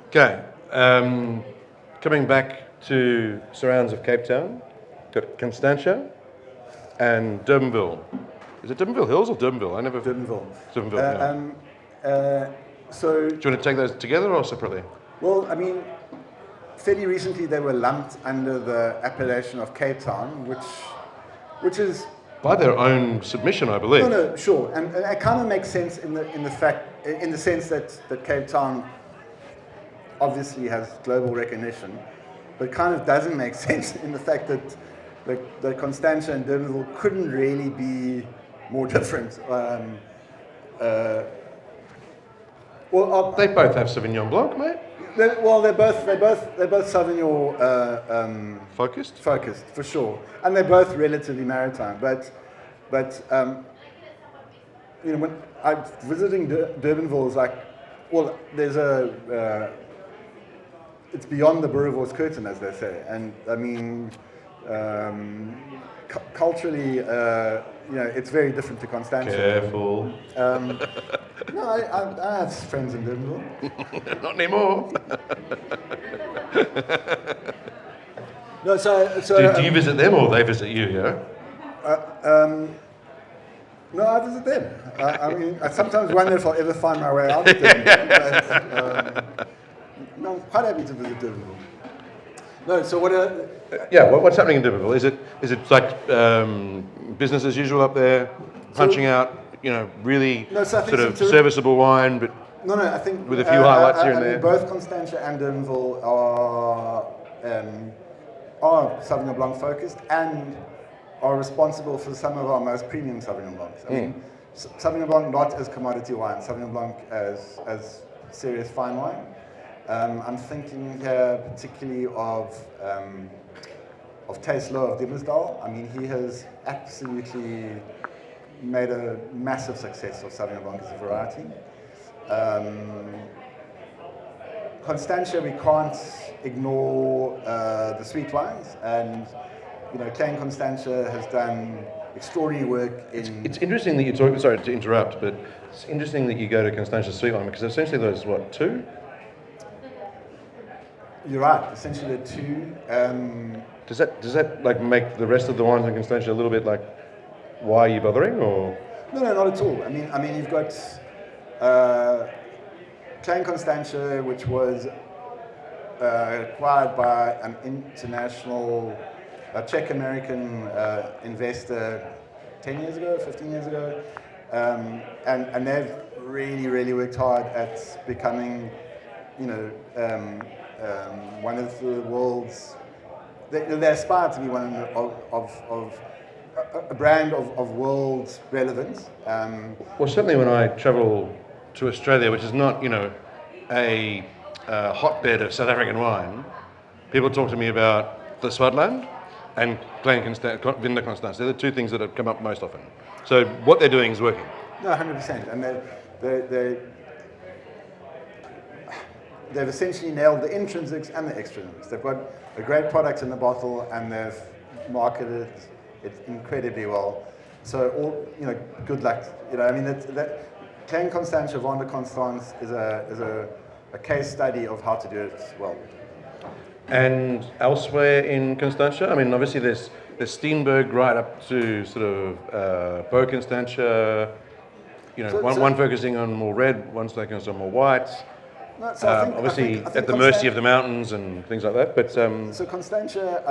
Okay, coming back to surrounds of Cape Town, got Constantia and Durbanville. Is it Durbanville Hills or Durbanville? I never. Durbanville. Durbanville. So, Do you want to take those together or separately? well, I mean, fairly recently they were lumped under the appellation of Cape Town, which is By their own submission, I believe. no, sure, and it kind of makes sense in the sense that Cape Town obviously has global recognition, but kind of doesn't make sense in the fact that Constantia and Durbanville couldn't really be more different. They both have Sauvignon Blanc, mate. They're both Sauvignon Focused. for sure, and they're both relatively maritime. But when I visiting Durbanville is like, well, there's it's beyond the Boerewors curtain, as they say, and I mean, culturally, it's very different to Constantia. Careful. No, I have friends in Durbanville. Not anymore. No, Do you visit them or they visit you? Yeah. No, I visit them. I mean, I sometimes wonder if I'll ever find my way out of Durbanville. But, no, I'm quite happy to visit Durbanville. No, so What's happening in Durbanville? Is it like business as usual up there, punching out, really sort of serviceable wine, but no, I think with a few highlights here and there. Both Constantia and Durbanville are Sauvignon Blanc focused and are responsible for some of our most premium Sauvignon Blancs. I mean, Sauvignon Blanc not as commodity wine, Sauvignon Blanc as serious fine wine. I'm thinking here particularly of Taslo of Dimmersdal. I mean, he has absolutely made a massive success of Sauvignon Blanc as a variety. Constantia, we can't ignore the sweet wines, and Klein Constantia has done extraordinary work in. It's interesting that you talk. Sorry to interrupt, but it's interesting that you go to Constantia sweet wine because essentially there's two. You're right. Essentially, there are two. Does that like make the rest of the wines in Constantia a little bit like, why are you bothering, or? No, not at all. I mean, you've got Klein Constantia, which was acquired by an international Czech-American investor 10 years ago, 15 years ago, and they've really worked hard at becoming, one of the world's. They aspire to be one of a brand of world relevance. Well, certainly when I travel to Australia, which is not, a hotbed of South African wine, people talk to me about the Swartland and Vinda Constance. They're the two things that have come up most often. So what they're doing is working. No, 100%. And they've essentially nailed the intrinsics and the extrinsics. They've got a great product in the bottle and they've marketed it incredibly well. So good luck. I mean, that Klein Constantia Von der Constance is a case study of how to do it well. And elsewhere in Constantia, I mean, obviously there's Steenberg right up to sort of Beau Constantia. One focusing on more red, one's focusing on more white. No, so I think at the mercy of the mountains and things like that. But so Constantia,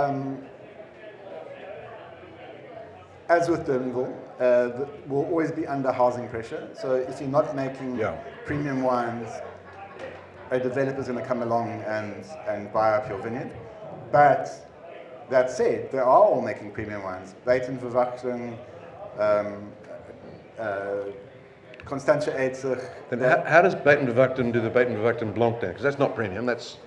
as with Durbanville, will always be under housing pressure. So if you're not making premium wines, a developer's going to come along and buy up your vineyard. But that said, they are all making premium wines. Buiten Verwachten, Constantia Eedes. Then how does Buiten Verwachten do the Buiten Verwachten Blanc then? Because that's not premium. It's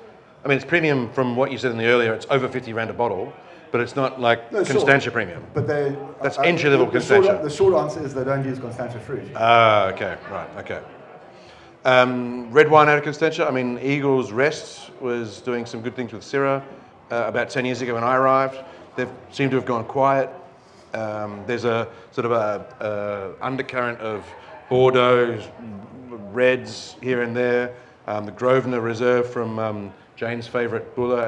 premium from what you said in the earlier. It's over 50 rand a bottle, but it's not like Constantia premium. But that's entry level Constantia. The short answer is they don't use Constantia fruit. Okay, right, okay. Red wine out of Constantia. I mean, Eagle's Rest was doing some good things with Syrah about 10 years ago when I arrived. They seem to have gone quiet. There's a sort of a undercurrent of Bordeaux, reds here and there. the Grosvenor Reserve from Jane's favourite Buller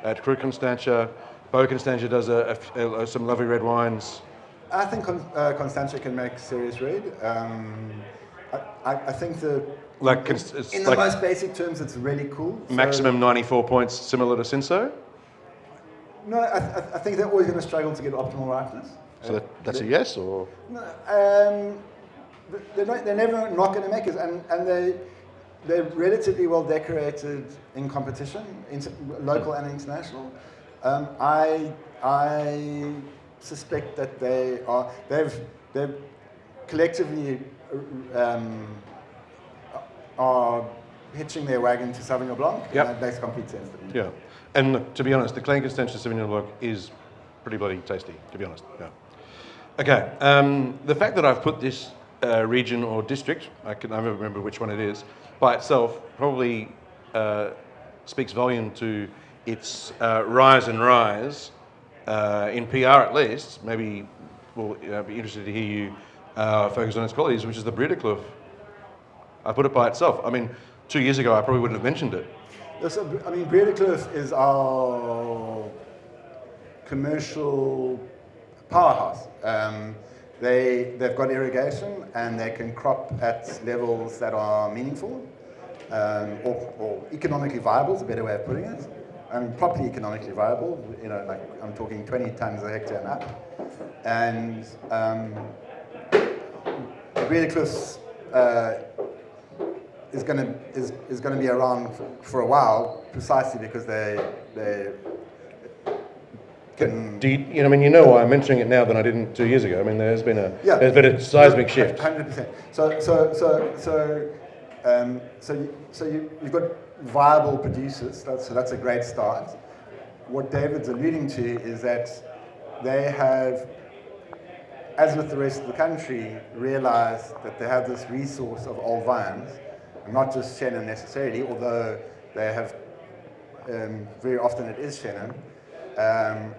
at Cru Constantia. Bo Constantia does some lovely red wines. I think Constantia can make serious red. I think in the most basic terms, it's really cool. Maximum 94 points, similar to Cinso? No, I think they're always going to struggle to get optimal ripeness. So that's a yes, or? No, they're never not going to make it, and they're relatively well decorated in competition, local and international. I suspect that they've collectively are hitching their wagon to Sauvignon Blanc. Yep. And that makes complete sense to me. Yeah, and to be honest, the Clan Constantia Sauvignon Blanc is pretty bloody tasty, to be honest. Yeah. Okay, the fact that I've put this region or district, I never remember which one it is, by itself probably speaks volume to its rise in PR at least. Maybe we'll be interested to hear you focus on its qualities, which is the Breedecloof. I put it by itself. I mean, 2 years ago I probably wouldn't have mentioned it. I mean, Breedecloof is our commercial powerhouse. They've got irrigation and they can crop at levels that are meaningful or economically viable is a better way of putting it. I mean, properly economically viable, like I'm talking 20 tons a hectare and up. And Breedecloof is going to be around for a while, precisely because they can. I mean, why I'm mentioning it now than I didn't 2 years ago. I mean, there's been a seismic shift. 100%. So you've got viable producers. So that's a great start. What David's alluding to is that they have, as with the rest of the country, realized that they have this resource of old vines, and not just Chenin necessarily, although they have very often it is Chenin.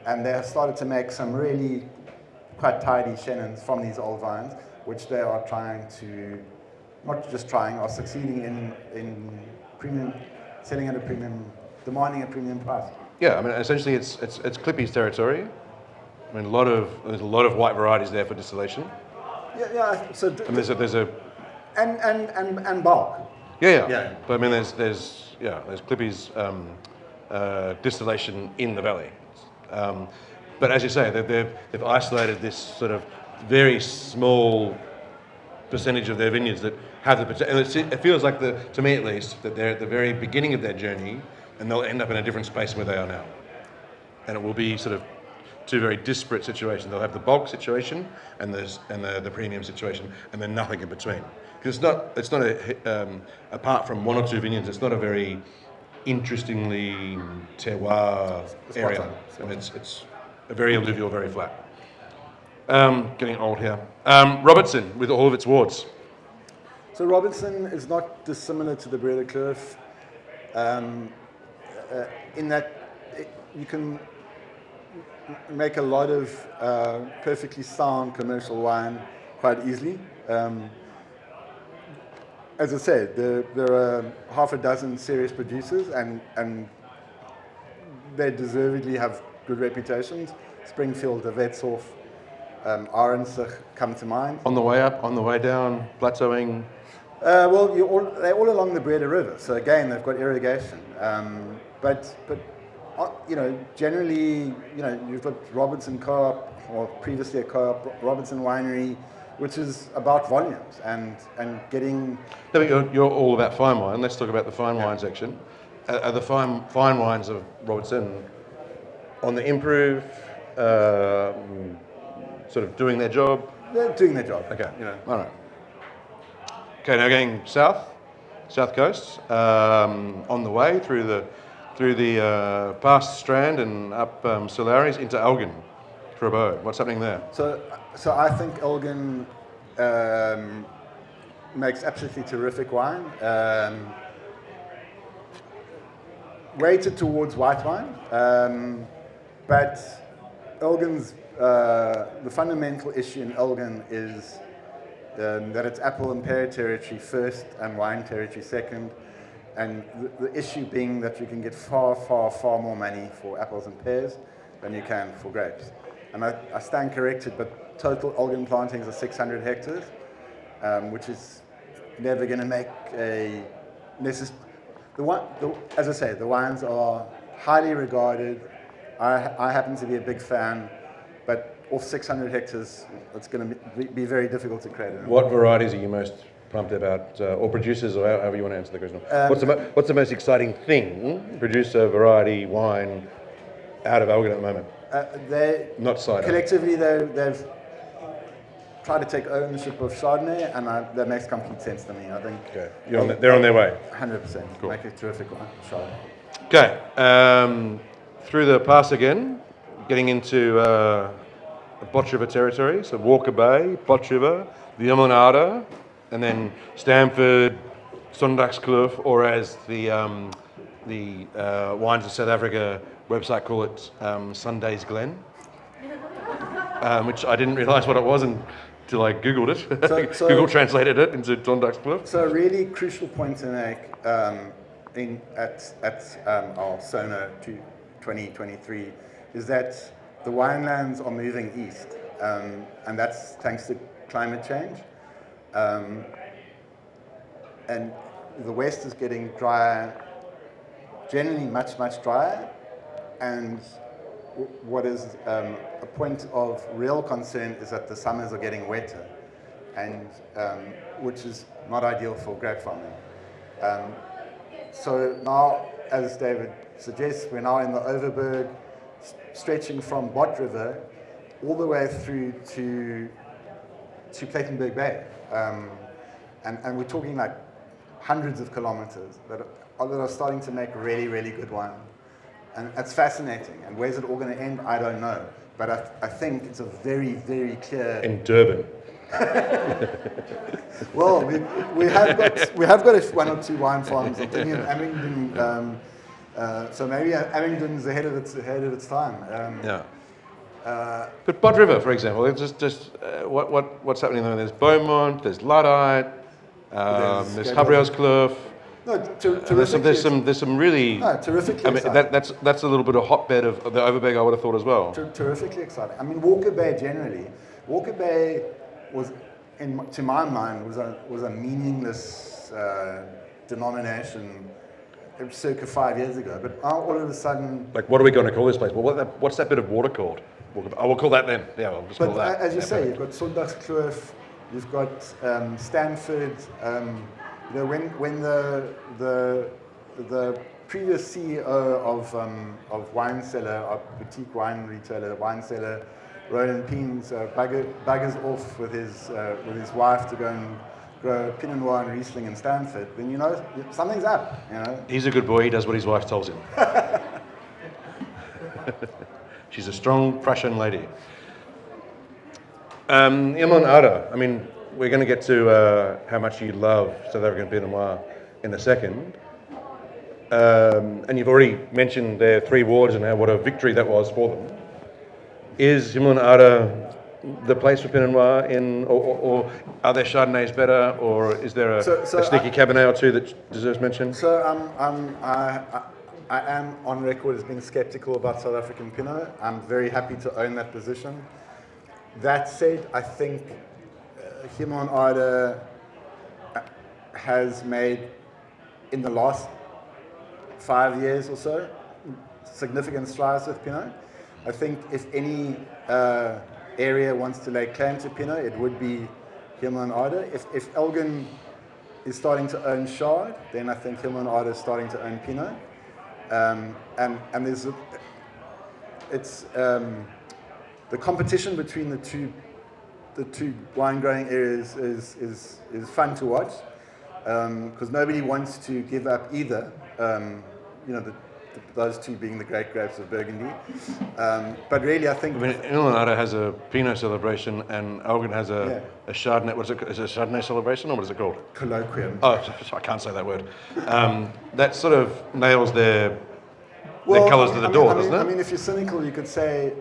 And they have started to make some really quite tidy Chenins from these old vines, which they are are succeeding in premium, selling at a premium, demanding a premium price. Yeah, I mean, essentially it's Clippy's territory. I mean, there's a lot of white varieties there for distillation. Yeah. So and there's a and bulk. Yeah. But I mean, there's Clippy's distillation in the valley. But as you say, they've isolated this sort of very small percentage of their vineyards that have the potential. And it feels like, to me at least, that they're at the very beginning of their journey, and they'll end up in a different space where they are now. And it will be sort of two very disparate situations. They'll have the bulk situation and the premium situation, and then nothing in between. Because it's not apart from one or two vineyards, it's not a very interestingly terroir area. I mean, it's a very alluvial, very flat. Getting old here. Robertson, with all of its wards. So Robertson is not dissimilar to the Breedecloof in that you can make a lot of perfectly sound commercial wine quite easily. As I said, there are half a dozen serious producers, and they deservedly have good reputations. Springfield, De Wetshof, Arensig come to mind. On the way up, on the way down, plateauing? Well, they're all along the Breda River, so again, they've got irrigation. But generally, you've got Robertson Co-op, or previously a co-op, Robertson Winery, which is about volumes and getting. No, but you're all about fine wine. Let's talk about the fine wine section. Are the fine wines of Robertson on the improve, sort of doing their job? They're doing their job. Okay. All right. Okay, now going south coast, on the way through the past Strand and up Solaris into Elgin for a bow. What's happening there? So I think Elgin makes absolutely terrific wine. Weighted towards white wine, but Elgin's the fundamental issue in Elgin is that it's apple and pear territory first and wine territory second, and the issue being that you can get far, far, far more money for apples and pears than you can for grapes. And I stand corrected, but total Elgin plantings are 600 hectares, which is never going to make a as I say, the wines are highly regarded. I happen to be a big fan, but off 600 hectares, it's going to be very difficult to create. What varieties are you most pumped about, or producers, or however you want to answer the question? What's the most exciting thing, producer, variety, wine, out of Elgin at the moment? Not cider. Collectively, they've tried to take ownership of Chardonnay, and that makes complete sense to me. I think they're on their way. 100%. Cool. Make a terrific wine, Chardonnay. Okay, through the pass again, getting into Botch River territory, so Walker Bay, Botch River, the Limonada, and then Stamford, Sondagskloof, or as the Wines of South Africa website call it, Sunday's Glen, which I didn't realise what it was until I Googled it. So Google translated it into Sondagskloof. So a really crucial point to make at our SONA 2023 is that the winelands are moving east, and that's thanks to climate change. And the west is getting drier, generally much, much drier, and what is a point of real concern is that the summers are getting wetter, and which is not ideal for grape farming. So now, as David suggests, we're now in the Overberg, stretching from Bot River all the way through to Plettenberg Bay. And we're talking like hundreds of kilometers that are starting to make really, really good wine. And it's fascinating. And where's it all going to end? I don't know. But I think it's a very, very clear... In Durban. Well, we have got one or two wine farms. I'm thinking of Abingdon. So maybe Abingdon's ahead of its time. But Bot River, for example, it's just what's happening there? There's Beaumont, there's Luddite, there's Gabrielskloof. No, there's some really. No, terrifically. I mean, that's a little bit of hotbed of the Overberg, I would have thought as well. Terrifically exciting. I mean, Walker Bay generally. Walker Bay was, to my mind, was a meaningless denomination circa 5 years ago. But all of a sudden, like, what are we going to call this place? Well, what's that bit of water called? We'll call that then. Yeah, we'll just call that. But as you say, you've got Sondagskloof, you've got Stanford. You know, when the previous CEO of Wine Cellar, our boutique wine retailer, Wine Cellar, Roland Peens, buggers off with his wife to go and grow Pinot Noir and Riesling in Stanford, then you know something's up. You know, he's a good boy. He does what his wife tells him. She's a strong Prussian lady. Limonada. I mean, we're going to get to how much you love South African Pinot Noir in a second. And you've already mentioned their 3 wards and what a victory that was for them. Is Limonada the place for Pinot Noir or are there Chardonnays better, or is there a sneaky Cabernet or two that deserves mention? So I am on record as being skeptical about South African Pinot. I'm very happy to own that position. That said, I think Limonada has made, in the last 5 years or so, significant strides with Pinot. I think if any area wants to lay claim to Pinot, it would be Limonada. If Elgin is starting to own Chard, then I think Limonada is starting to own Pinot. And there's the competition between the two wine growing areas is fun to watch, because nobody wants to give up either. Those two being the great grapes of Burgundy. But really, I think... Limonada has a Pinot celebration and Elgin has a Chardonnay. What is it? Is it a Chardonnay celebration, or what is it called? Colloquium. Oh, I can't say that word. That sort of nails their colours to the door, doesn't it? I mean, if you're cynical, you could say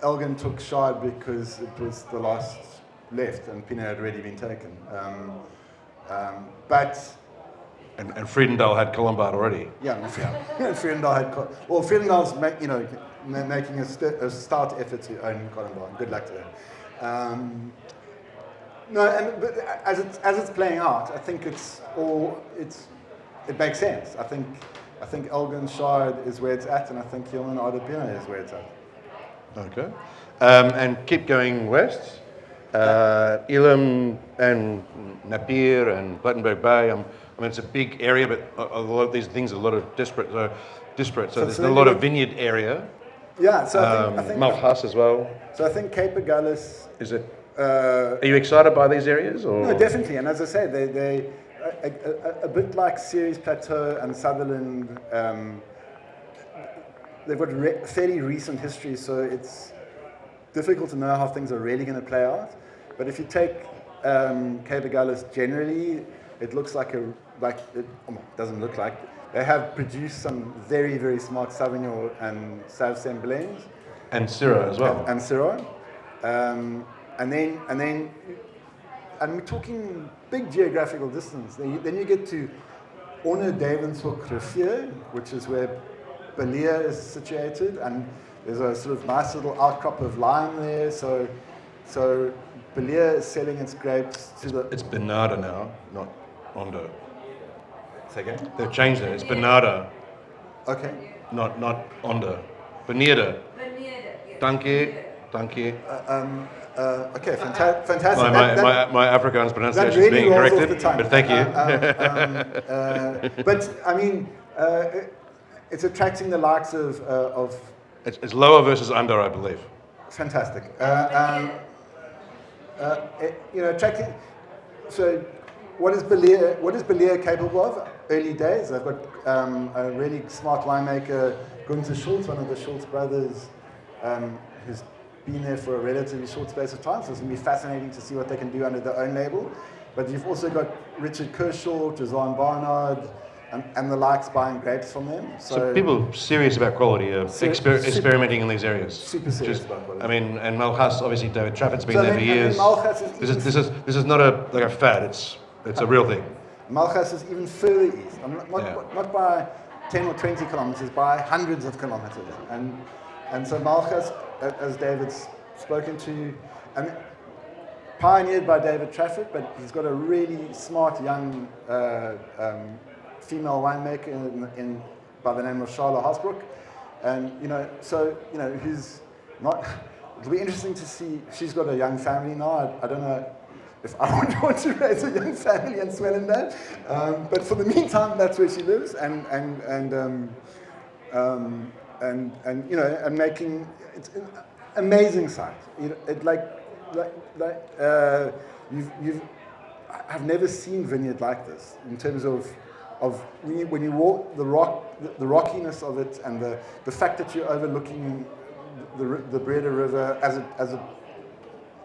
Elgin took Chard because it was the last left and Pinot had already been taken. But And Friedendal had Colombard already. Yeah, Friedendal had, well, Friedendal's making a start effort to own Colombard. Good luck to them. No, but as it's playing out, I think it makes sense. I think Elgin Shard is where it's at, and I think Hillman Ardebina is where it's at. Okay. And keep going west. Elam and Napier and Plettenberg Bay. I mean, it's a big area, but a lot of these things are a lot of disparate. So there's a lot of vineyard area. Yeah. So I think Malchus as well. So I think Cape Agulhas. Is it? Are you excited by these areas? Or? No, definitely. And as I say, they a bit like Ceres Plateau and Sutherland. They've got fairly recent history, so it's difficult to know how things are really going to play out. But if you take Cape Agulhas generally, it looks like doesn't look like. They have produced some very, very smart Sauvignon and Sauv Semblings. And Syrah as well. And Syrah. And we're talking big geographical distance. Then you get to Orne Davenshoek Rivier, which is where Belia is situated, and there's a sort of nice little outcrop of lime there. So Belia is selling its grapes to the... It's Bernarda now, not Ondo. Say again? They've changed it. It's Bernarda. Okay. Not Ondo. Bernarda. Thank you. Okay, fantastic. My Afrikaans pronunciation is being corrected, but thank you. But I mean, it's attracting the likes of. It's lower versus under, I believe. Fantastic. Attracting. So, what is Belia capable of? Early days. They've got a really smart winemaker, Gunther Schultz, one of the Schultz brothers, who's been there for a relatively short space of time, so it's going to be fascinating to see what they can do under their own label. But you've also got Richard Kershaw, Jazan Barnard, and the likes buying grapes from them. So people serious about quality are experimenting in these areas. Super serious about quality. I mean, and Malchus, obviously David Trafford's been there for years. This is not a fad. It's a real thing. Malchus is even further east. Not by 10 or 20 kilometers, by hundreds of kilometers. And so Malchus, as David's spoken to, and pioneered by David Trafford, but he's got a really smart young female winemaker by the name of Charlotte Hasbrook, and who's not. It'll be interesting to see. She's got a young family now. I don't know if I would want to raise a young family in Swellendam, but for the meantime, that's where she lives, and making it's an amazing site. I've never seen vineyard like this in terms of when you walk the rockiness of it, and the fact that you're overlooking the Breda River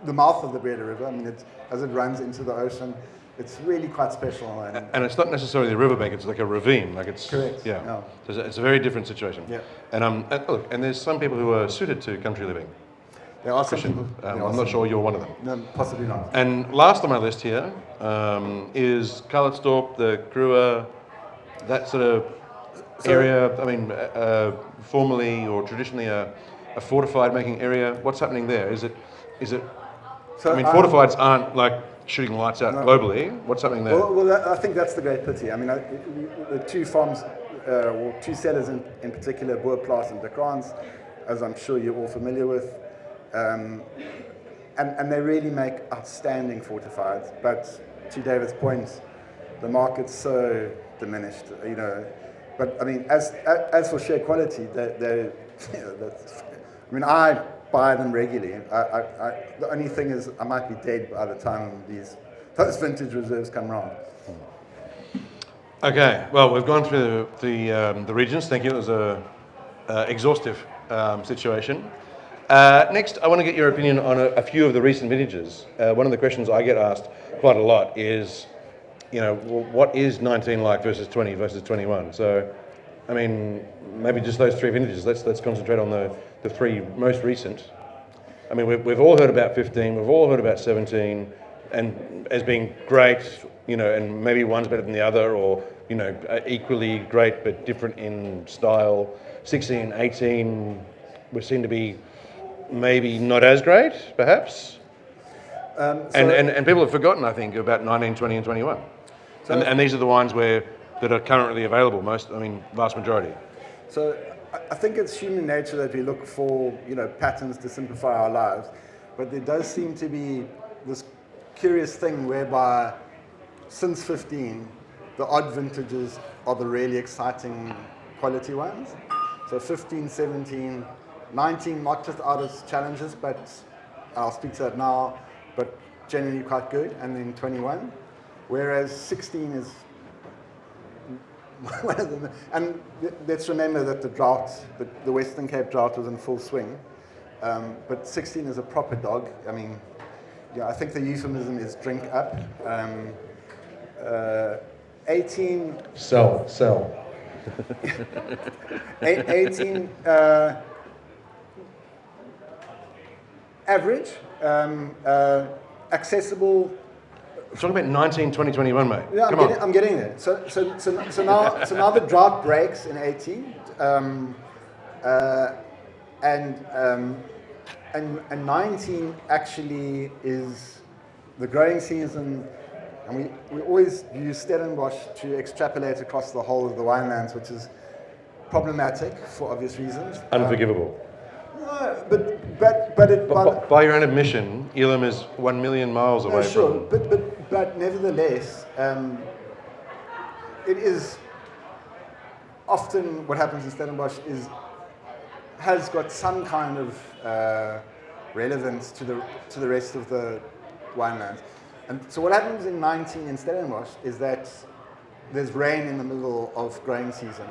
the mouth of the Breda River. I mean, as it runs into the ocean. It's really quite special. And it's not necessarily a riverbank, it's like a ravine. Like it's correct. Yeah. No. So it's a very different situation. Yeah. And there's some people who are suited to country living. There are some people. I'm not sure you're one of them. No, possibly not. And last on my list here is Karlsdorp, the Kruger, that sort of area. I mean, formerly or traditionally a fortified making area. What's happening there? Is it? So, fortifieds aren't like shooting lights out globally. What's happening there? Well, I think that's the great pity. I mean, the two farms, or two sellers in particular, Boerplaats and De Krans, as I'm sure you're all familiar with, and they really make outstanding fortifieds. But to David's point, the market's so diminished, But I mean, as for sheer quality, I buy them regularly. The only thing is, I might be dead by the time those vintage reserves come round. Okay, well, we've gone through the regions. Thank you. It was a exhaustive situation. Next, I want to get your opinion on a few of the recent vintages. One of the questions I get asked quite a lot is, what is 19 like versus 20 versus 21? So, I mean, maybe just those three vintages. Let's concentrate on the three most recent. I mean, we've all heard about 15, we've all heard about 17, and as being great, and maybe one's better than the other, or equally great but different in style. 16, 18 were seen to be maybe not as great, perhaps. And people have forgotten, I think, about 19, 20, and 21. And these are the wines that are currently available. Vast majority. So I think it's human nature that we look for, patterns to simplify our lives. But there does seem to be this curious thing whereby since 15, the odd vintages are the really exciting quality ones. So 15, 17, 19, not just out as challenges, but I'll speak to that now, but generally quite good. And then 21, whereas 16 is one of them. And let's remember that the drought, the Western Cape drought was in full swing. But 16 is a proper dog. I think the euphemism is drink up. 18. Sell. 18. Average. Accessible. I'm talking about 19, 20, 21, mate. Yeah, Come on. I'm getting there. So now the drought breaks in 18. And 19 actually is the growing season, and we always use Stellenbosch to extrapolate across the whole of the winelands, which is problematic for obvious reasons. Unforgivable. No, but By your own admission, Elam is 1 million miles away sure, from... but nevertheless, it is often what happens in Stellenbosch has got some kind of relevance to the rest of the winelands. And so what happens in 19 in Stellenbosch is that there's rain in the middle of growing season,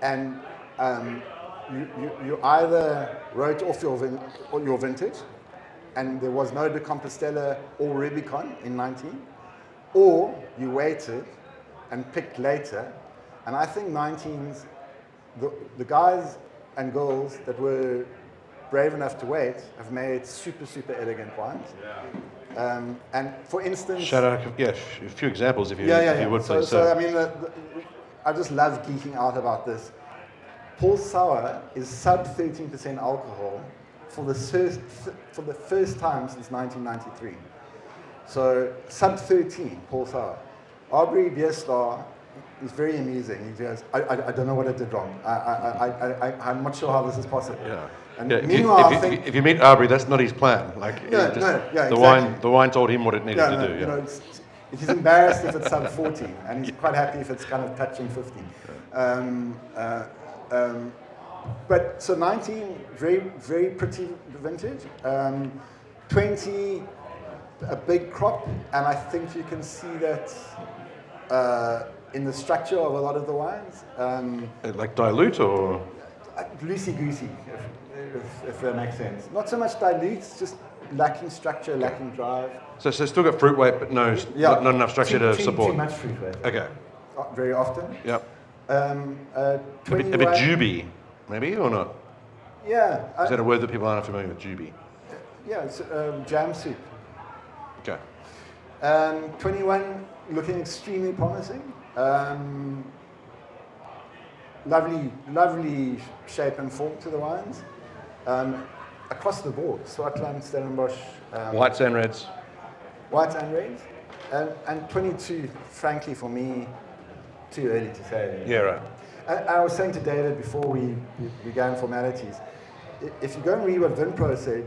and you either wrote off your vintage, and there was no De Compostela or Rubicon in 19, or you waited and picked later. And I think 19's, the guys and girls that were brave enough to wait have made super, super elegant wines. Yeah. And for instance... Shout out, a few examples if you would, please. So I just love geeking out about this. Paul Sour is sub 13% alcohol for the first time since 1993. So sub 13, Paul Sour. Aubrey Bierstar is very amusing. He goes, I don't know what I did wrong. I'm not sure how this is possible. Yeah. And Yeah, meanwhile, if you meet Aubrey, that's not his plan. Exactly. The wine told him what it needed to do. Yeah. He's embarrassed if it's sub 14, and he's quite happy if it's kind of touching 15. But so 19, very, very pretty vintage. 20, a big crop, and I think you can see that in the structure of a lot of the wines. Like dilute or? Loosey-goosey, if that makes sense. Not so much dilute, just lacking structure, lacking drive. So still got fruit weight, but not enough structure to support. Too much fruit weight. Okay. Very often. Yep. 21, a bit juby, maybe, or not? Yeah. Is that a word that people aren't familiar with, juby? Yeah, it's jam soup. Okay. 21, looking extremely promising. Lovely shape and form to the wines. Across the board, Swartland, Stellenbosch. Whites and reds. Whites and reds. And 22, frankly, for me, too early to say. Yeah, right. I was saying to David before we began formalities, if you go and read what Vinpro said,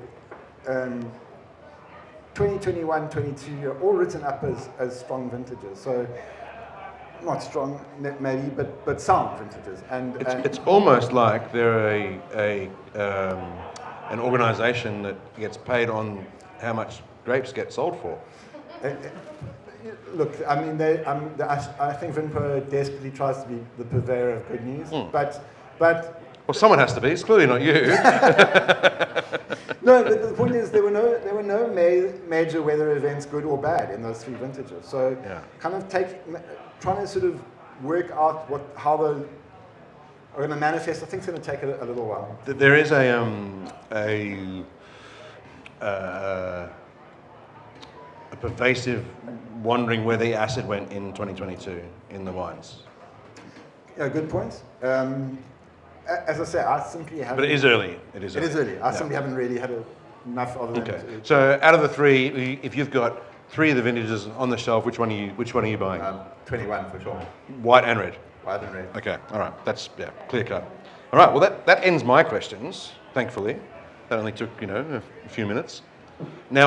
2021, 22 are all written up as strong vintages. So not strong maybe, but sound vintages. And it's almost like they're an organisation that gets paid on how much grapes get sold for. Look, I mean, I think Vinpro desperately tries to be the purveyor of good news, but well, someone has to be. It's clearly not you. No, the point is there were no major weather events, good or bad, in those three vintages. So, kind of trying to sort of work out how they are going to manifest. I think it's going to take a little while. There is a pervasive wondering where the acid went in 2022 in the wines. Yeah, good point. As I say, I simply haven't... But it is early. It is early. I simply haven't really had enough of them. Okay. So out of the three, if you've got three of the vintages on the shelf, which one are you buying? 21 for sure. White and red. White and red. Okay. All right. That's clear cut. All right. Well, that ends my questions. Thankfully, that only took a few minutes. Now